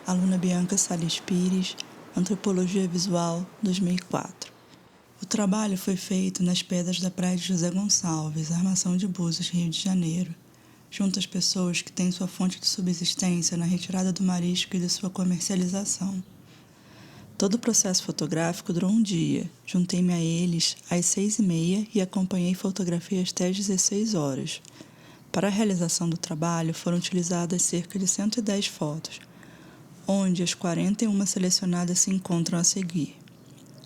aluna Bianca Salles Pires, Antropologia Visual, 2004. O trabalho foi feito nas pedras da praia de José Gonçalves, Armação de Búzios, Rio de Janeiro, junto às pessoas que têm sua fonte de subsistência na retirada do marisco e de sua comercialização. Todo o processo fotográfico durou um dia. Juntei-me a eles às 6h30 e acompanhei fotografias até às 16 horas. Para a realização do trabalho foram utilizadas cerca de 110 fotos, onde as 41 selecionadas se encontram a seguir.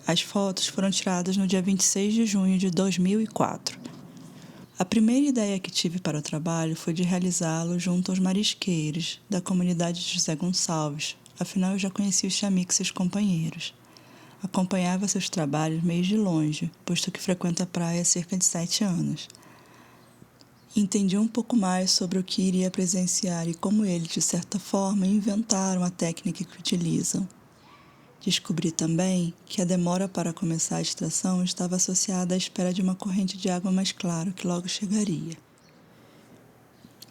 As fotos foram tiradas no dia 26 de junho de 2004. A primeira ideia que tive para o trabalho foi de realizá-lo junto aos marisqueiros da comunidade de José Gonçalves, afinal eu já conhecia os Chamix e seus companheiros. Acompanhava seus trabalhos meio de longe, posto que frequento a praia há cerca de 7 anos. Entendi um pouco mais sobre o que iria presenciar e como eles, de certa forma, inventaram a técnica que utilizam. Descobri também que a demora para começar a extração estava associada à espera de uma corrente de água mais clara que logo chegaria.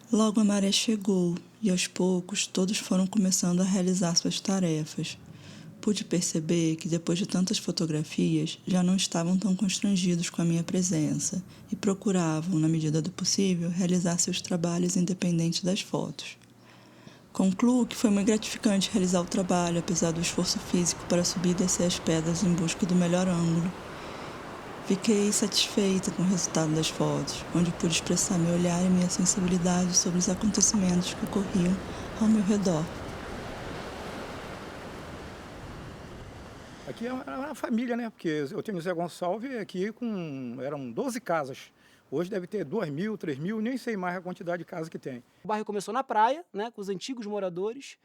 Logo a maré chegou e, aos poucos, todos foram começando a realizar suas tarefas. Pude perceber que, depois de tantas fotografias, já não estavam tão constrangidos com a minha presença e procuravam, na medida do possível, realizar seus trabalhos independente das fotos. Concluo que foi muito gratificante realizar o trabalho, apesar do esforço físico para subir e descer as pedras em busca do melhor ângulo. Fiquei satisfeita com o resultado das fotos, onde pude expressar meu olhar e minha sensibilidade sobre os acontecimentos que ocorriam ao meu redor. Aqui é uma família, né? Porque eu tenho o Zé Gonçalves aqui eram 12 casas. Hoje deve ter 2.000, 3.000, nem sei mais a quantidade de casas que tem. O bairro começou na praia, né, com os antigos moradores,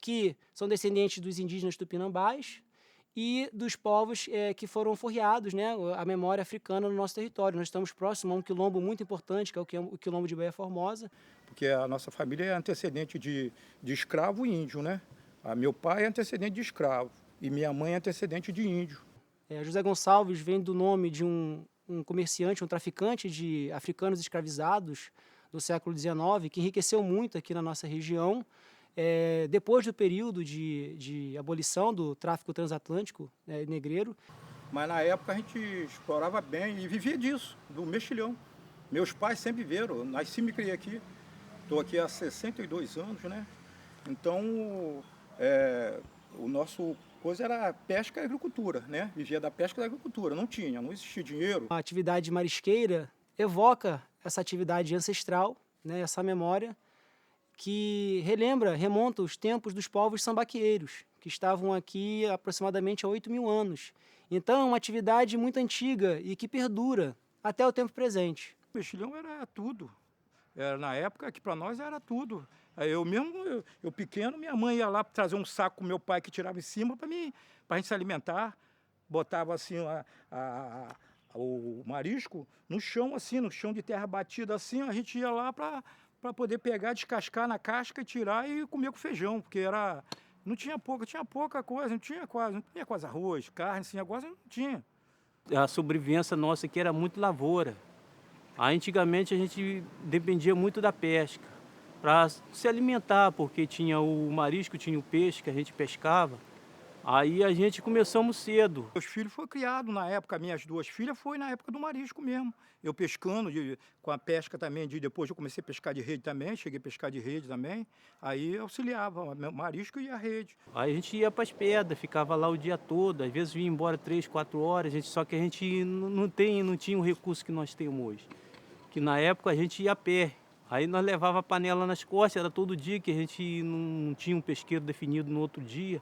que são descendentes dos indígenas tupinambás e dos povos que foram forreados, né, a memória africana no nosso território. Nós estamos próximos a um quilombo muito importante, que é o quilombo de Baía Formosa. Porque a nossa família é antecedente de escravo e índio, né? Meu pai é antecedente de escravo e minha mãe é antecedente de índio. José Gonçalves vem do nome de um comerciante, um traficante de africanos escravizados do século XIX, que enriqueceu muito aqui na nossa região. Depois do período de abolição do tráfico transatlântico negreiro. Mas na época a gente explorava bem e vivia disso, do mexilhão. Meus pais sempre viveram, nasci e me criei aqui. Estou aqui há 62 anos, né? Então, o nosso coisa era pesca e agricultura, né? Vivia da pesca e da agricultura, não existia dinheiro. A atividade marisqueira evoca essa atividade ancestral, né? Essa memória que remonta os tempos dos povos sambaqueiros, que estavam aqui aproximadamente há 8.000 anos. Então, é uma atividade muito antiga e que perdura até o tempo presente. O mexilhão era tudo. Na época que para nós era tudo. Eu mesmo, eu pequeno, minha mãe ia lá trazer um saco com meu pai que tirava em cima para a gente se alimentar. Botava assim o marisco no chão, assim, no chão de terra batida assim, a gente ia lá para poder pegar, descascar na casca e tirar e comer com feijão, porque tinha pouca coisa, não tinha quase arroz, carne, assim, agora não tinha. A sobrevivência nossa aqui era muito lavoura. Antigamente a gente dependia muito da pesca para se alimentar, porque tinha o marisco, tinha o peixe que a gente pescava. Aí a gente começamos cedo. Meus filhos foram criados na época, minhas 2 filhas foi na época do marisco mesmo. Eu pescando, com a pesca também, depois eu comecei a pescar de rede também, cheguei a pescar de rede também. Aí auxiliava o marisco e a rede. Aí a gente ia para as pedras, ficava lá o dia todo, às vezes vinha embora 3, 4 horas, só que a gente não tinha o recurso que nós temos hoje. Que na época a gente ia a pé. Aí nós levava a panela nas costas, era todo dia que a gente não tinha um pesqueiro definido no outro dia.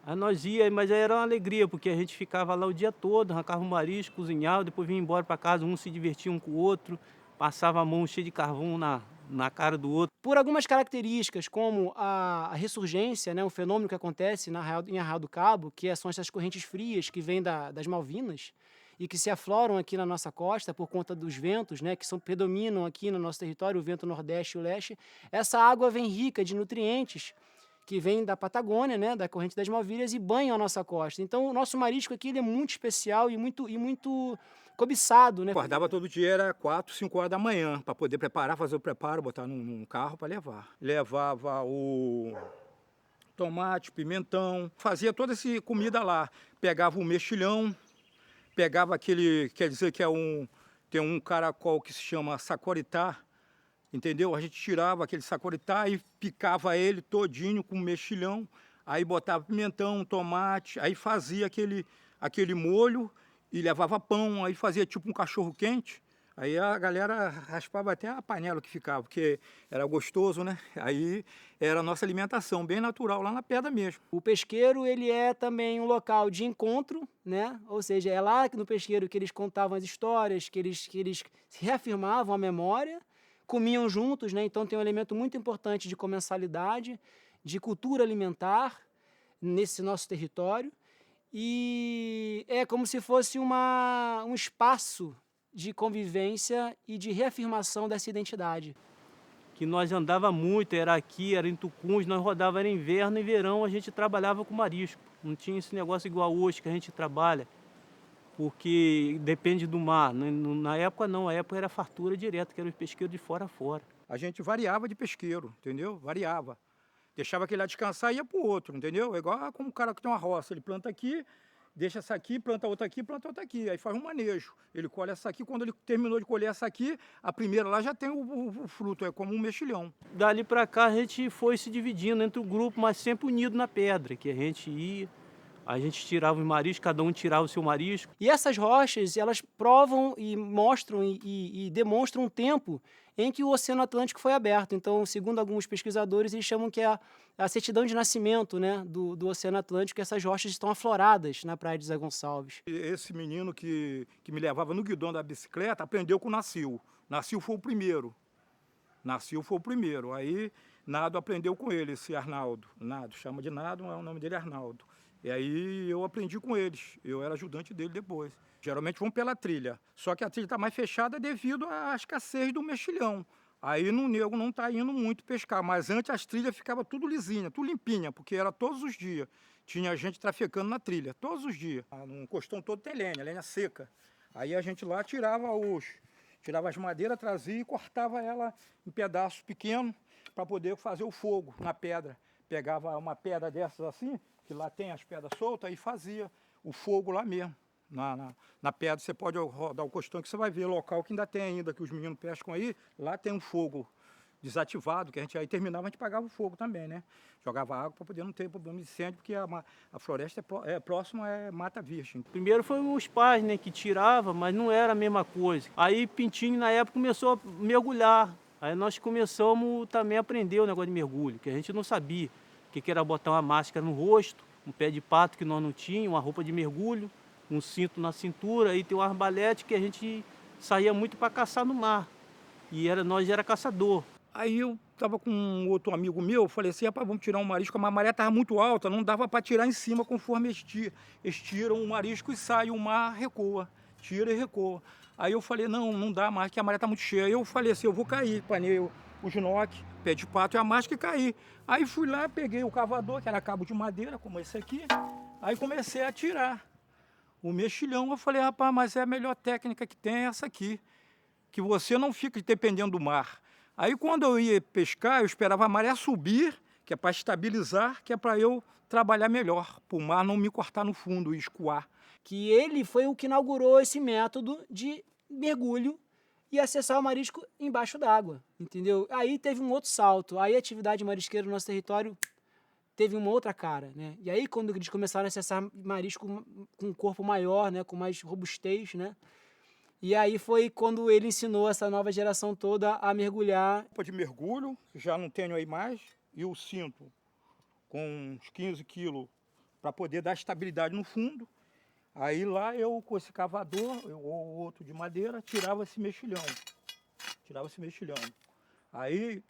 Aí nós ia, mas aí era uma alegria, porque a gente ficava lá o dia todo, arrancava um marisco, cozinhava, depois vinha embora para casa, um se divertia um com o outro, passava a mão cheia de carvão na cara do outro. Por algumas características, como a ressurgência, né, um fenômeno que acontece em Arraial do Cabo, que são essas correntes frias que vêm das Malvinas, e que se afloram aqui na nossa costa por conta dos ventos, né, que predominam aqui no nosso território, o vento nordeste e o leste. Essa água vem rica de nutrientes que vem da Patagônia, né, da corrente das Malvinas, e banham a nossa costa. Então, o nosso marisco aqui ele é muito especial e muito cobiçado, né? Acordava todo dia, era 4, 5 horas da manhã, para poder fazer o preparo, botar num carro para levar. Levava tomate, pimentão. Fazia toda essa comida lá. Pegava o mexilhão, pegava aquele, quer dizer que tem um caracol que se chama sacoritá, entendeu? A gente tirava aquele sacoritá e picava ele todinho com mexilhão, aí botava pimentão, tomate, aí fazia aquele molho e levava pão, aí fazia tipo um cachorro quente. Aí a galera raspava até a panela que ficava, porque era gostoso, né? Aí era a nossa alimentação, bem natural, lá na pedra mesmo. O pesqueiro, ele é também um local de encontro, né? Ou seja, é lá no pesqueiro que eles contavam as histórias, que eles reafirmavam a memória, comiam juntos, né? Então tem um elemento muito importante de comensalidade, de cultura alimentar nesse nosso território. E é como se fosse um espaço de convivência e de reafirmação dessa identidade. Que nós andava muito, era aqui, era em Tucuns, nós rodava, era inverno e verão, a gente trabalhava com marisco. Não tinha esse negócio igual hoje que a gente trabalha, porque depende do mar. Na época não, a época era fartura direta, que era os pesqueiros de fora a fora. A gente variava de pesqueiro, entendeu? Variava. Deixava aquele lá descansar e ia pro outro, entendeu? É igual como um cara que tem uma roça, ele planta aqui, deixa essa aqui, planta outra aqui, aí faz um manejo. Ele colhe essa aqui, quando ele terminou de colher essa aqui, a primeira lá já tem o fruto, é como um mexilhão. Dali para cá a gente foi se dividindo entre o grupo, mas sempre unido na pedra, que a gente ia, a gente tirava os mariscos, cada um tirava o seu marisco. E essas rochas, elas provam e mostram e demonstram um tempo em que o Oceano Atlântico foi aberto. Então, segundo alguns pesquisadores, eles chamam que é a certidão de nascimento, né, do Oceano Atlântico, essas rochas estão afloradas na praia de Zé Gonçalves. Esse menino que me levava no guidão da bicicleta aprendeu com o Nascil. Nascil foi o primeiro. Aí Nado aprendeu com ele, esse Arnaldo. Nado, chama de Nado, o nome dele é Arnaldo. E aí eu aprendi com eles, eu era ajudante dele depois. Geralmente vão pela trilha, só que a trilha está mais fechada devido à escassez do mexilhão. Aí no nego não está indo muito pescar, mas antes as trilhas ficavam tudo lisinha, tudo limpinha, porque era todos os dias. Tinha gente trafecando na trilha, todos os dias. No costão todo tem lenha seca. Aí a gente lá tirava as madeiras, trazia e cortava ela em pedaços pequenos para poder fazer o fogo na pedra. Pegava uma pedra dessas assim, que lá tem as pedras soltas, e fazia o fogo lá mesmo. Na pedra você pode rodar o costão que você vai ver local que ainda tem ainda, que os meninos pescam aí, lá tem um fogo desativado, que a gente aí terminava, a gente pagava o fogo também, né? Jogava água para poder não ter problema de incêndio, porque a floresta é próxima, é mata virgem. Primeiro foi os pais, né, que tirava, mas não era a mesma coisa. Aí Pintinho na época começou a mergulhar. Aí nós começamos também a aprender o negócio de mergulho, que a gente não sabia o que era botar uma máscara no rosto, um pé de pato que nós não tínhamos, uma roupa de mergulho, um cinto na cintura, e tem um arbalete que a gente saía muito para caçar no mar. E nós era caçador. Aí eu estava com um outro amigo meu, falei assim, rapaz, vamos tirar um marisco, mas a maré estava muito alta, não dava para tirar em cima conforme eles tiram o marisco e sai, o mar recua, tira e recua. Aí eu falei, não dá mais, que a maré está muito cheia. Aí eu falei assim, eu vou cair, panei o snock, pé de pato e a máscara e caí. Aí fui lá, peguei o cavador, que era cabo de madeira, como esse aqui, aí comecei a tirar o mexilhão. Eu falei, rapaz, mas é a melhor técnica que tem essa aqui, que você não fica dependendo do mar. Aí quando eu ia pescar, eu esperava a maré subir, que é para estabilizar, que é para eu trabalhar melhor, para o mar não me cortar no fundo e escoar. Que ele foi o que inaugurou esse método de mergulho e acessar o marisco embaixo d'água, entendeu? Aí teve um outro salto, aí a atividade marisqueira no nosso território teve uma outra cara, né? E aí quando eles começaram a acessar marisco com um corpo maior, né, com mais robustez, né? E aí foi quando ele ensinou essa nova geração toda a mergulhar. Roupa de mergulho, já não tenho aí mais, e o cinto com uns 15 quilos para poder dar estabilidade no fundo. Aí lá eu, com esse cavador, ou outro de madeira, tirava esse mexilhão. Aí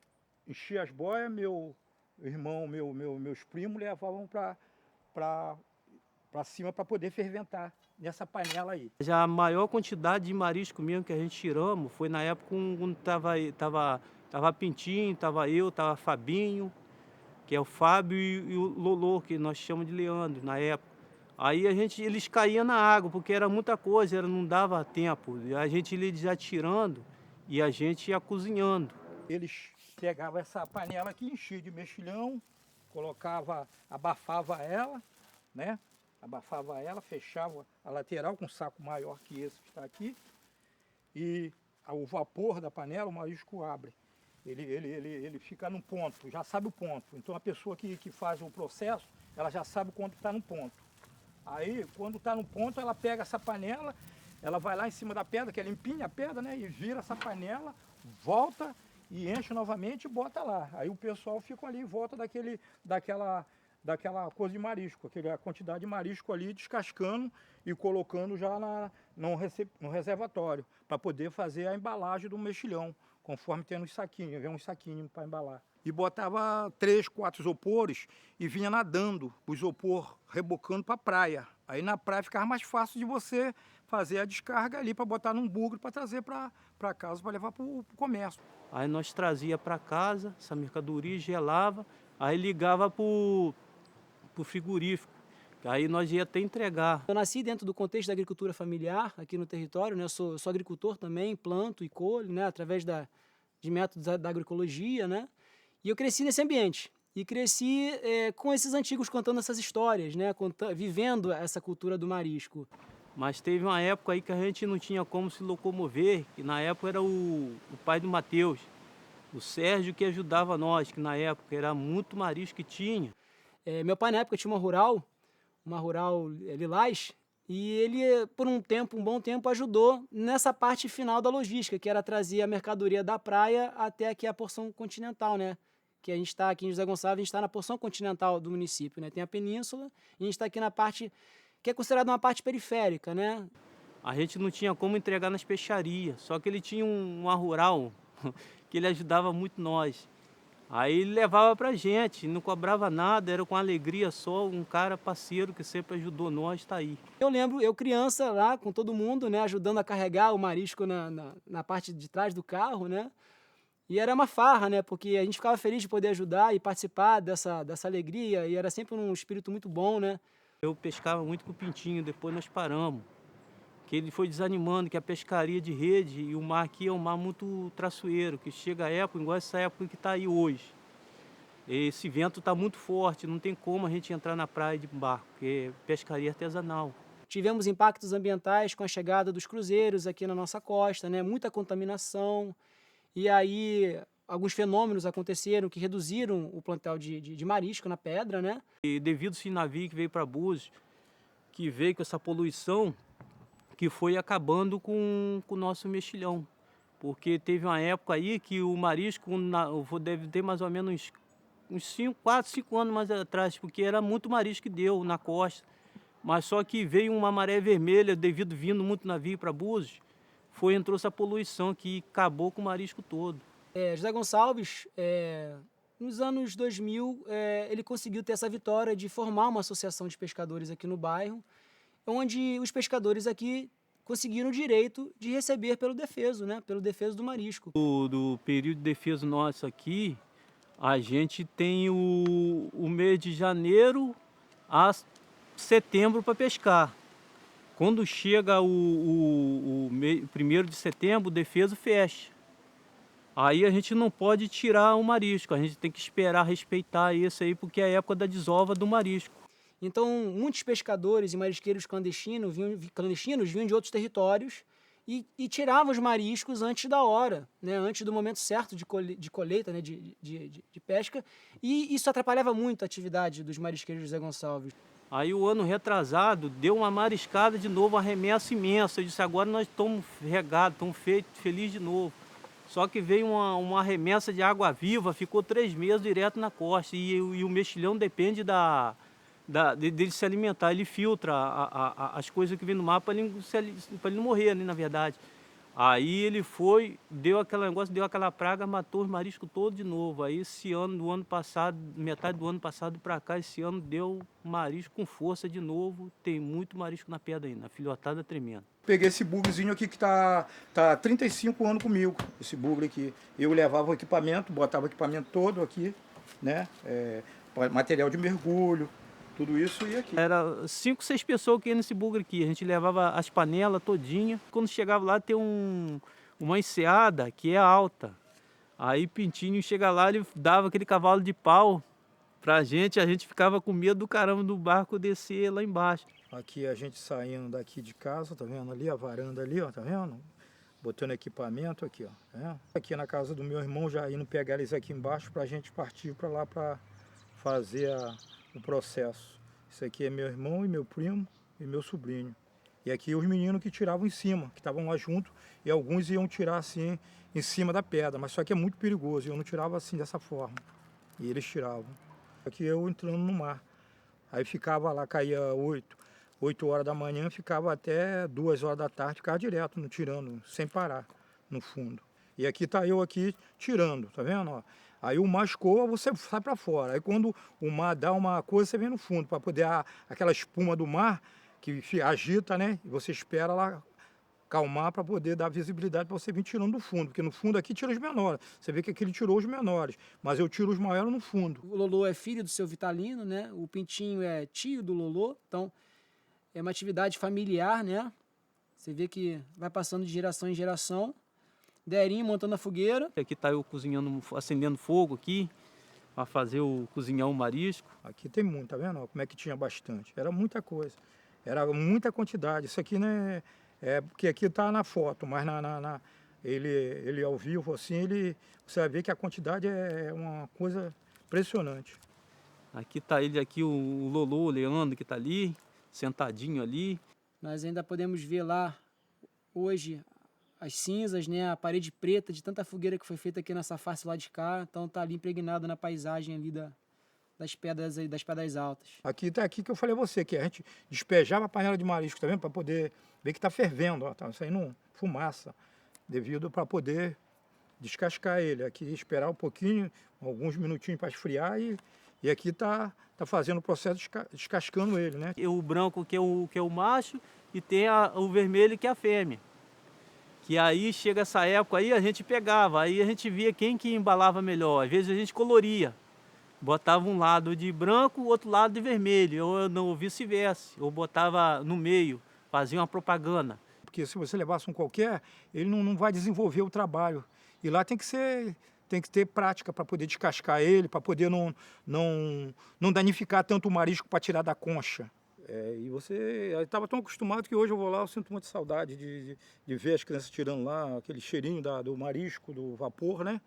enchia as boias, meu irmão, meus primos levavam para cima para poder ferventar nessa panela aí. Já a maior quantidade de marisco mesmo que a gente tiramos foi na época quando tava Pintinho, tava eu, tava Fabinho, que é o Fábio e o Lolô, que nós chamamos de Leandro na época. Aí eles caíam na água, porque era muita coisa, não dava tempo. A gente eles ia tirando e a gente ia cozinhando. Eles pegavam essa panela aqui, enchia de mexilhão, colocava, abafava ela, né? Abafava ela, fechava a lateral com um saco maior que esse que está aqui. E o vapor da panela, o marisco abre. Ele fica num ponto, já sabe o ponto. Então a pessoa que faz o processo, ela já sabe quando está no ponto. Aí, quando está no ponto, ela pega essa panela, ela vai lá em cima da pedra, que ela empinha a pedra, né? E vira essa panela, volta e enche novamente e bota lá. Aí o pessoal fica ali em volta daquela coisa de marisco, a quantidade de marisco ali descascando e colocando já no reservatório, para poder fazer a embalagem do mexilhão, conforme tem nos saquinhos, vem uns saquinhos para embalar. E botava 3, 4 isopores e vinha nadando, o isopor rebocando para a praia. Aí na praia ficava mais fácil de você fazer a descarga ali para botar num bugre para trazer para casa, para levar para o comércio. Aí nós trazia para casa essa mercadoria, gelava, aí ligava para o frigorífico, que aí nós ia até entregar. Eu nasci dentro do contexto da agricultura familiar aqui no território, né? Eu sou agricultor também, planto e colho, né? Através de métodos da agroecologia, né? E eu cresci nesse ambiente. E cresci com esses antigos contando essas histórias, né? Vivendo essa cultura do marisco. Mas teve uma época aí que a gente não tinha como se locomover, que na época era o pai do Matheus, o Sérgio, que ajudava nós, que na época era muito marisco que tinha. Meu pai na época tinha uma rural Lilás, e ele por um bom tempo ajudou nessa parte final da logística, que era trazer a mercadoria da praia até aqui a porção continental, né? Que a gente está aqui em José Gonçalves, a gente está na porção continental do município, né? Tem a península e a gente está aqui na parte que é considerada uma parte periférica, né? A gente não tinha como entregar nas peixarias, só que ele tinha uma rural que ele ajudava muito nós. Aí ele levava pra gente, não cobrava nada, era com alegria só, um cara parceiro que sempre ajudou nós, tá aí. Eu lembro, eu criança lá com todo mundo, né, ajudando a carregar o marisco na parte de trás do carro, né? E era uma farra, né? Porque a gente ficava feliz de poder ajudar e participar dessa alegria, e era sempre um espírito muito bom, né? Eu pescava muito com o Pintinho, depois nós paramos. Que ele foi desanimando, que a pescaria de rede e o mar aqui é um mar muito traiçoeiro, que chega a época, igual essa época que está aí hoje. Esse vento está muito forte, não tem como a gente entrar na praia de barco, porque é pescaria artesanal. Tivemos impactos ambientais com a chegada dos cruzeiros aqui na nossa costa, né? Muita contaminação, e aí alguns fenômenos aconteceram que reduziram o plantel de marisco na pedra, né? E devido a esse navio que veio para Búzios, que veio com essa poluição, que foi acabando com o nosso mexilhão. Porque teve uma época aí que o marisco deve ter mais ou menos uns 4, 5 anos mais atrás, porque era muito marisco que deu na costa. Mas só que veio uma maré vermelha, devido vindo muito navio para Búzios, entrou essa poluição que acabou com o marisco todo. José Gonçalves, nos anos 2000, ele conseguiu ter essa vitória de formar uma associação de pescadores aqui no bairro, onde os pescadores aqui conseguiram o direito de receber pelo defeso, né? Pelo defeso do marisco. Do período de defeso nosso aqui, a gente tem o mês de janeiro a setembro para pescar. Quando chega o 1º de setembro, o defeso fecha. Aí a gente não pode tirar o marisco, a gente tem que esperar respeitar isso aí, porque é a época da desova do marisco. Então, muitos pescadores e marisqueiros clandestinos vinham de outros territórios e tiravam os mariscos antes da hora, né? Antes do momento certo de colheita, né? de pesca, e isso atrapalhava muito a atividade dos marisqueiros de José Gonçalves. Aí o ano retrasado deu uma mariscada de novo, uma remessa imensa. Eu disse, agora nós estamos regados, estamos felizes de novo. Só que veio uma remessa de água viva, ficou 3 meses direto na costa, e o mexilhão depende dele se alimentar, ele filtra as coisas que vêm no mar para ele não morrer, né, na verdade. Aí ele deu aquele negócio, deu aquela praga, matou os mariscos todos de novo. Aí esse ano, do ano passado, metade do ano passado para cá, esse ano deu marisco com força de novo. Tem muito marisco na pedra ainda, a filhotada tremenda. Peguei esse bugrezinho aqui que tá 35 anos comigo, esse bugre aqui. Eu levava o equipamento, botava o equipamento todo aqui, né? Material de mergulho, tudo isso ia aqui. Era 5, 6 pessoas que iam nesse bugre aqui. A gente levava as panelas todinha. Quando chegava lá tem uma enseada que é alta. Aí Pintinho chega lá, ele dava aquele cavalo de pau Pra gente, a gente ficava com medo do caramba do barco descer lá embaixo. Aqui a gente saindo daqui de casa, tá vendo ali a varanda ali, ó, tá vendo? Botando equipamento aqui, ó, tá vendo? Aqui na casa do meu irmão, já indo pegar eles aqui embaixo pra gente partir pra lá pra fazer o processo. Isso aqui é meu irmão e meu primo e meu sobrinho. E aqui os meninos que tiravam em cima, que estavam lá junto, e alguns iam tirar assim em cima da pedra, mas só que é muito perigoso, eu não tirava assim dessa forma, e eles tiravam. Aqui eu entrando no mar, aí ficava lá, caía 8 horas da manhã, ficava até 2 horas da tarde, ficava direto, no tirando, sem parar, no fundo. E aqui tá eu aqui tirando, tá vendo? Ó? Aí o mar escoa, você sai para fora. Aí quando o mar dá uma coisa, você vem no fundo, para poder aquela espuma do mar que agita, né? E você espera lá calmar para poder dar visibilidade para você vir tirando do fundo. Porque no fundo aqui tira os menores. Você vê que aqui ele tirou os menores, mas eu tiro os maiores no fundo. O Lolô é filho do seu Vitalino, né? O Pintinho é tio do Lolô, então é uma atividade familiar, né? Você vê que vai passando de geração em geração. Derinho montando a fogueira. Aqui tá eu cozinhando, acendendo fogo aqui, para fazer cozinhar o marisco. Aqui tem muito, tá vendo? Como é que tinha bastante. Era muita coisa. Era muita quantidade. Isso aqui, né? É porque aqui tá na foto, mas ele ao vivo, assim, você vai ver que a quantidade é uma coisa impressionante. Aqui tá ele aqui, o Lolô, o Leandro, que tá ali, sentadinho ali. Nós ainda podemos ver lá hoje as cinzas, né, a parede preta de tanta fogueira que foi feita aqui nessa face lá de cá, então tá ali impregnado na paisagem ali das pedras altas. Aqui tá aqui que eu falei a você, que a gente despejava a panela de marisco, tá vendo? Para poder ver que tá fervendo, ó, tá saindo fumaça, devido para poder descascar ele. Aqui esperar um pouquinho, alguns minutinhos para esfriar e aqui tá fazendo o processo descascando ele, né? E o branco que é o macho e tem o vermelho que é a fêmea. Que aí chega essa época aí a gente pegava, aí a gente via quem que embalava melhor. Às vezes a gente coloria, botava um lado de branco, o outro lado de vermelho, ou não, vice-versa, ou botava no meio, fazia uma propaganda. Porque se você levasse um qualquer, ele não vai desenvolver o trabalho. E lá tem que ter prática para poder descascar ele, para poder não danificar tanto o marisco para tirar da concha. E você estava tão acostumado que hoje eu vou lá, eu sinto muita saudade de ver as crianças tirando lá aquele cheirinho do marisco, do vapor, né?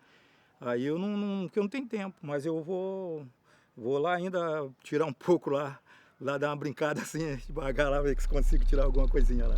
Aí eu não tenho tempo, mas eu vou lá ainda tirar um pouco lá dar uma brincada assim, devagar lá, ver se consigo tirar alguma coisinha lá.